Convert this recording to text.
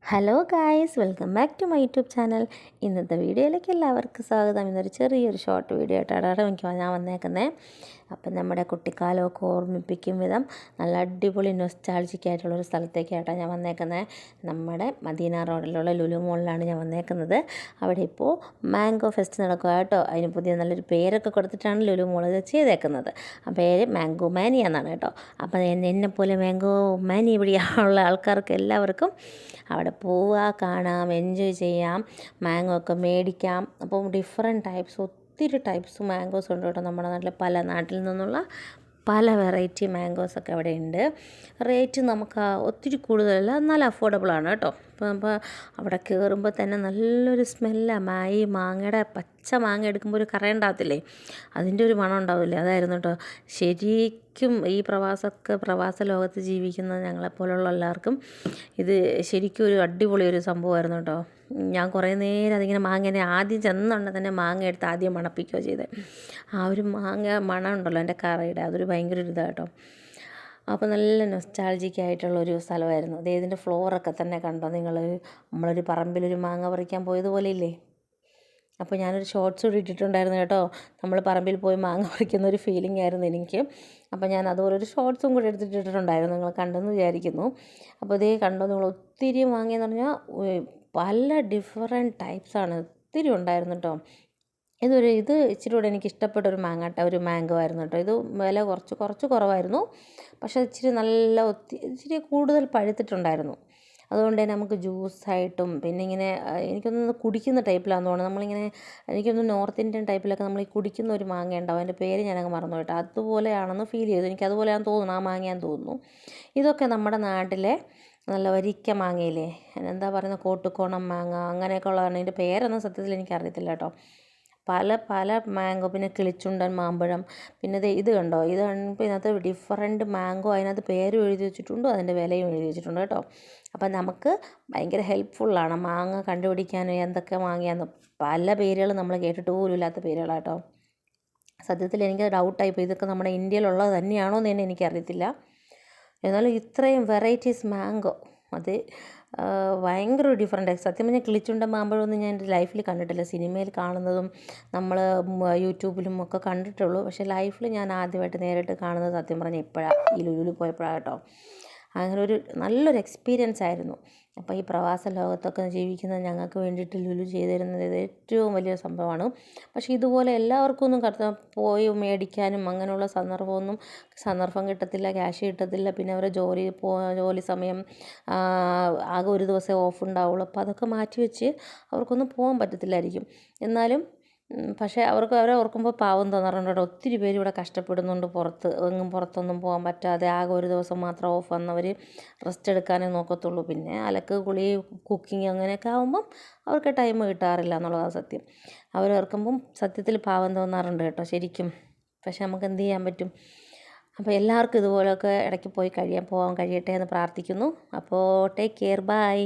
Hello guys, welcome back to my YouTube channel. ഇന്നത്തെ വീഡിയോയിലേക്ക് എല്ലാവർക്കും സ്വാഗതം. ഇന്നൊരു ചെറിയൊരു ഷോർട്ട് വീഡിയോ ആയിട്ടാണ് എനിക്ക് ഞാൻ വന്നേക്കുന്നത്. അപ്പം നമ്മുടെ കുട്ടിക്കാലമൊക്കെ ഓർമ്മിപ്പിക്കും വിധം നല്ല അടിപൊളി നൊസ്റ്റാൾജിക് ആയിട്ടുള്ളൊരു സ്ഥലത്തേക്കായിട്ടാണ് ഞാൻ വന്നേക്കുന്നത്. നമ്മുടെ മദീന റോഡിലുള്ള ലുലു മോളിലാണ് ഞാൻ വന്നേക്കുന്നത്. അവിടെ ഇപ്പോൾ മാംഗോ ഫെസ്റ്റ് നടക്കുക കേട്ടോ. അതിന് പുതിയ നല്ലൊരു പേരൊക്കെ കൊടുത്തിട്ടാണ് ലുലു മോൾ ചെയ്തേക്കുന്നത്. ആ പേര് മാംഗോ മാനിയ എന്നാണ് കേട്ടോ. അപ്പം എന്നെപ്പോലെ മാംഗോ മാനി ഇവിടെയുള്ള ആൾക്കാർക്ക് എല്ലാവർക്കും അവിടെ പോവുക, കാണാം, എൻജോയ് ചെയ്യാം, മാംഗോ ഒക്കെ മേടിക്കാം. അപ്പം ഒത്തിരി ടൈപ്സ് മാംഗോസ് ഉണ്ട് കേട്ടോ. നമ്മുടെ നാട്ടിലെ പല നാട്ടിൽ നിന്നുള്ള പല വെറൈറ്റി മാംഗോസൊക്കെ അവിടെ ഉണ്ട്. റേറ്റ് നമുക്ക് ഒത്തിരി കൂടുതലല്ല, എന്നാൽ അഫോർഡബിളാണ് കേട്ടോ. അപ്പോൾ അവിടെ കയറുമ്പോൾ തന്നെ നല്ലൊരു സ്മെല്ലാണ്. ഈ മാങ്ങയുടെ പച്ച മാങ്ങ എടുക്കുമ്പോൾ ഒരു കറയുണ്ടാകത്തില്ലേ, അതിൻ്റെ ഒരു മണം ഉണ്ടാവില്ലേ, അതായിരുന്നു കേട്ടോ. ശരിക്കും ഈ പ്രവാസ ലോകത്ത് ജീവിക്കുന്ന ഞങ്ങളെപ്പോലുള്ള എല്ലാവർക്കും ഇത് ശരിക്കും ഒരു അടിപൊളി ഒരു സംഭവമായിരുന്നു കേട്ടോ. ഞാൻ കുറേ നേരം അതിങ്ങനെ മാങ്ങനെ ആദ്യം ചെന്നുണ്ടെങ്കിൽ തന്നെ മാങ്ങ എടുത്ത് ആദ്യം മണപ്പിക്കുകയോ ചെയ്തത്. ആ ഒരു മാങ്ങ മണം ഉണ്ടല്ലോ എൻ്റെ കറയുടെ, അതൊരു ഭയങ്കര ഒരു ഇതാണ് കേട്ടോ. അപ്പോൾ നല്ല നൊസ്റ്റാൾജിക് ആയിട്ടുള്ളൊരു സ്ഥലമായിരുന്നു. ഇതിൻ്റെ ഫ്ലോറൊക്കെ തന്നെ കണ്ടോ നിങ്ങൾ? നമ്മളൊരു പറമ്പിലൊരു മാങ്ങ പറിക്കാൻ പോയതുപോലെ ഇല്ലേ. അപ്പോൾ ഞാനൊരു ഷോർട്സ് കൂടി ഇട്ടിട്ടുണ്ടായിരുന്നു കേട്ടോ. നമ്മൾ പറമ്പിൽ പോയി മാങ്ങ പറിക്കുന്ന ഒരു ഫീലിംഗ് ആയിരുന്നു എനിക്ക്. അപ്പോൾ ഞാൻ അതുപോലെ ഒരു ഷോർട്സും കൂടി എടുത്തിട്ടുണ്ടായിരുന്നു, നിങ്ങൾ കണ്ടെന്ന് വിചാരിക്കുന്നു. അപ്പോൾ ഇതേ കണ്ടോ നിങ്ങൾ? ഒത്തിരി മാങ്ങയെന്ന് പറഞ്ഞാൽ പല ഡിഫറെൻറ്റ് ടൈപ്സാണ്, ഒത്തിരി ഉണ്ടായിരുന്നു കേട്ടോ. ഇത് ഇച്ചിരി കൂടെ എനിക്ക് ഇഷ്ടപ്പെട്ട ഒരു മാംഗോ ആയിരുന്നു കേട്ടോ. ഇത് വില കുറച്ച് കുറവായിരുന്നു, പക്ഷേ ഇച്ചിരി കൂടുതൽ പഴുത്തിട്ടുണ്ടായിരുന്നു. അതുകൊണ്ട് തന്നെ നമുക്ക് ജ്യൂസായിട്ടും പിന്നെ ഇങ്ങനെ എനിക്കൊന്ന് കുടിക്കുന്ന ടൈപ്പിലാണെന്ന് തോന്നുന്നു. നമ്മളിങ്ങനെ എനിക്കൊന്ന് നോർത്ത് ഇന്ത്യൻ ടൈപ്പിലൊക്കെ നമ്മൾ ഈ കുടിക്കുന്ന ഒരു മാങ്ങ ഉണ്ടാവും, അതിൻ്റെ പേര് ഞാനങ്ങ് മറന്നു കേട്ടോ. അതുപോലെയാണെന്ന് ഫീൽ ചെയ്തു എനിക്ക്. അതുപോലെയാണെന്ന് തോന്നുന്നു, ആ മാങ്ങയാന്ന് തോന്നുന്നു. ഇതൊക്കെ നമ്മുടെ നാട്ടിലെ നല്ല വരിക്ക മാങ്ങയില്ലേ, എന്താ പറയുന്നത്, കോട്ടുകോണം മാങ്ങ അങ്ങനെയൊക്കെ ഉള്ളതാണ്. ഇതിൻ്റെ പേരൊന്നും സത്യത്തിൽ എനിക്കറിയത്തില്ല കേട്ടോ. പല മാംഗോ, പിന്നെ കിളിച്ചുണ്ടൻ മാമ്പഴം, പിന്നെ ഇത് കണ്ടോ, ഇപ്പോൾ ഇതിനകത്ത് ഡിഫറൻറ്റ് മാംഗോ, അതിനകത്ത് പേരും എഴുതി വെച്ചിട്ടുണ്ട്, അതിൻ്റെ വിലയും എഴുതി വെച്ചിട്ടുണ്ട് കേട്ടോ. അപ്പം നമുക്ക് ഭയങ്കര ഹെൽപ്ഫുള്ളാണ് മാങ്ങ കണ്ടുപിടിക്കാനും. എന്തൊക്കെ മാങ്ങയാന്ന് പല പേരുകൾ നമ്മൾ കേട്ടിട്ട് പോലും ഇല്ലാത്ത പേരുകളാട്ടോ. സത്യത്തിൽ എനിക്ക് ഡൗട്ടായിപ്പോൾ, ഇതൊക്കെ നമ്മുടെ ഇന്ത്യയിലുള്ളത് തന്നെയാണോ എന്ന് തന്നെ എനിക്കറിയത്തില്ല. എന്നാലും ഇത്രയും വെറൈറ്റീസ് മാംഗോ, അത് ഭയങ്കര ഒരു ഡിഫറൻറ്റ്. സത്യം പറഞ്ഞാൽ കിളിച്ചുണ്ട മാമ്പഴമൊന്നും ഞാൻ എൻ്റെ ലൈഫിൽ കണ്ടിട്ടില്ല. സിനിമയിൽ കാണുന്നതും നമ്മൾ യൂട്യൂബിലും ഒക്കെ കണ്ടിട്ടുള്ളൂ. പക്ഷേ ലൈഫിൽ ഞാൻ ആദ്യമായിട്ട് നേരിട്ട് കാണുന്നത് സത്യം പറഞ്ഞാൽ ഇപ്പോഴാണ്, ഈ ലുലുവിൽ പോയപ്പോഴാണ് കേട്ടോ. അങ്ങനെ ഒരു നല്ലൊരു എക്സ്പീരിയൻസ് ആയിരുന്നു. അപ്പോൾ ഈ പ്രവാസ ലോകത്തൊക്കെ ജീവിക്കുന്ന ഞങ്ങൾക്ക് വേണ്ടിയിട്ട് ലുലു ചെയ്തു തരുന്നത് ഏറ്റവും വലിയ സംഭവമാണ്. പക്ഷേ ഇതുപോലെ എല്ലാവർക്കും ഒന്നും പോയി മേടിക്കാനും അങ്ങനെയുള്ള സന്ദർഭം കിട്ടത്തില്ല, ക്യാഷ് കിട്ടത്തില്ല. പിന്നെ അവരെ ജോലി സമയം ആകെ ഒരു ദിവസമേ ഓഫ് ഉണ്ടാവുള്ളൂ. അപ്പോൾ അതൊക്കെ മാറ്റി വെച്ച് അവർക്കൊന്നും പോകാൻ പറ്റത്തില്ലായിരിക്കും. എന്നാലും പക്ഷേ അവരെ ഓർക്കുമ്പോൾ പാവം തോന്നാറുണ്ട്. ഒത്തിരി പേര് ഇവിടെ കഷ്ടപ്പെടുന്നുണ്ട്, പുറത്തൊന്നും പോകാൻ പറ്റാതെ ആകെ ഒരു ദിവസം മാത്രം ഓഫ് വന്നവർ റെസ്റ്റ് എടുക്കാനേ നോക്കത്തുള്ളൂ. പിന്നെ അലക്ക്, കുളി, കുക്കിംഗ് അങ്ങനെയൊക്കെ ആകുമ്പം അവർക്ക് ടൈം കിട്ടാറില്ല എന്നുള്ളതാണ് സത്യം. അവരോർക്കുമ്പം സത്യത്തിൽ പാവം തോന്നാറുണ്ട് കേട്ടോ ശരിക്കും. പക്ഷെ നമുക്ക് എന്ത് ചെയ്യാൻ പറ്റും. അപ്പോൾ എല്ലാവർക്കും ഇതുപോലെയൊക്കെ ഇടയ്ക്ക് പോകാൻ കഴിയട്ടെ എന്ന് പ്രാർത്ഥിക്കുന്നു. അപ്പോൾ ടേക്ക് കെയർ, ബൈ.